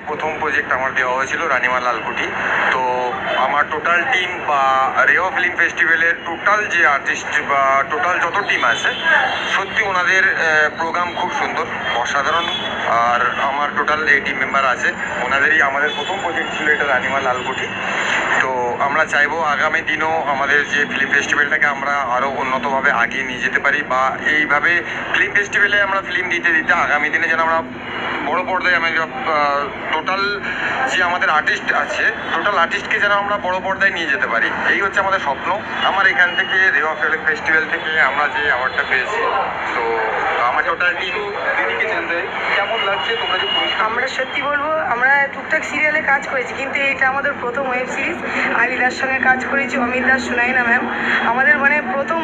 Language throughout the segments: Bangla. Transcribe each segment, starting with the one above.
প্রথম প্রজেক্ট আমার দেওয়া হয়েছিল রানিমা লালকুটি। তো আমার টোটাল টিম বা রেওয়া ফিল্ম ফেস্টিভ্যালের টোটাল যে আর্টিস্ট বা টোটাল যত টিম আছে, সত্যি ওনাদের প্রোগ্রাম খুব সুন্দর, অসাধারণ। আর আমার টোটাল এই টিম মেম্বার আছে, ওনাদেরই আমাদের প্রথম প্রজেক্ট ছিল এটা রানিমা লালকুটি। তো আমরা চাইবো আগামী দিনও আমাদের যে ফিল্ম ফেস্টিভ্যালটাকে আমরা আরও উন্নতভাবে আগিয়ে নিয়ে যেতে পারি, বা এইভাবে ফিল্ম ফেস্টিভ্যালে আমরা ফিল্ম দিতে দিতে আগামী দিনে যেন আমরা বড় পর্দায় আমি টোটাল যে আমাদের আর্টিস্ট আছে, টোটাল আর্টিস্টকে যেন আমরা বড় পর্দায় নিয়ে যেতে পারি, এই হচ্ছে আমাদের স্বপ্ন। আমার এখান থেকে রেওয়া ফিল্ম ফেস্টিভ্যাল থেকে আমরা যে অ্যাওয়ার্ডটা পেয়েছি, তো আমার টোটাল টিম দিদিকে জানতে কেমন লাগছে তোমরা যে আমরা সত্যি বলবো, আমরা টুকটাক সিরিয়ালে কাজ করেছি, কিন্তু এটা আমাদের প্রথম ওয়েব সিরিজ। আলিদার সঙ্গে কাজ করেছি, অমিত দাস, সুনাইনা ম্যাম। আমাদের প্রথম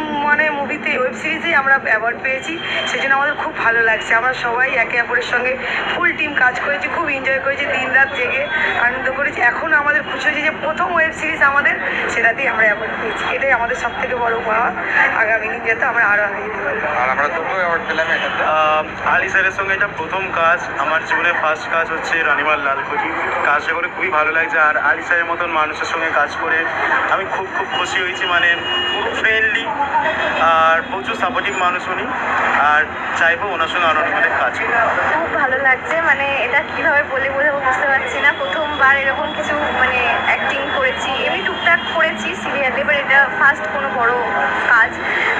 মুভিতে ওয়েব সিরিজেই আমরা অ্যাওয়ার্ড পেয়েছি, সেজন্য আমাদের খুব ভালো লাগছে। আমরা সবাই একে অপরের সঙ্গে ফুল টিম কাজ করেছি, খুব এনজয় করেছি, দিন রাত জেগে আনন্দ করেছি। এখন আমাদের খুশি হয়েছে যে প্রথম ওয়েব সিরিজ আমাদের, সেটাতেই আমরা অ্যাওয়ার্ড পেয়েছি। এটাই আমাদের সব থেকে বড় পাওয়া। আগামী দিন যাতে আমরা আরও আগে যেতে পারি। আর আমরা দুটো অ্যাওয়ার্ড পেলাম এটাতে। আলি স্যারের সঙ্গে এটা প্রথম কাজ, আমার জীবনের ফার্স্ট কাজ হচ্ছে রানিমাল লালকুটি। কাজটা করে খুবই ভালো লাগছে, আর আলি স্যারের মতন মানুষের সঙ্গে কাজ করে আমি খুব খুশি হয়েছি। খুব ফ্রেন্ডলি আর প্রচুর সাপোর্টিভ মানুষ উনি, আর চাইবো ওনার সঙ্গে আরও অনেক কাজ করবো। খুব ভালো লাগছে, এটা কীভাবে বলে বোঝাবো বুঝতে পারছি না। প্রথমবার এরকম কিছু অ্যাক্টিং করেছি, এমনি টুকটাক করেছি সিরিয়ালে, এবার এটা ফার্স্ট কোনো বড় কাজ।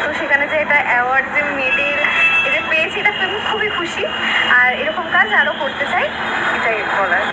তো সেখানে যে এটা অ্যাওয়ার্ড যে মেডেল এটা পেয়েছি, এটা খুবই খুশি। আর এরকম কাজ আরও করতে চাই, এটাই বলার।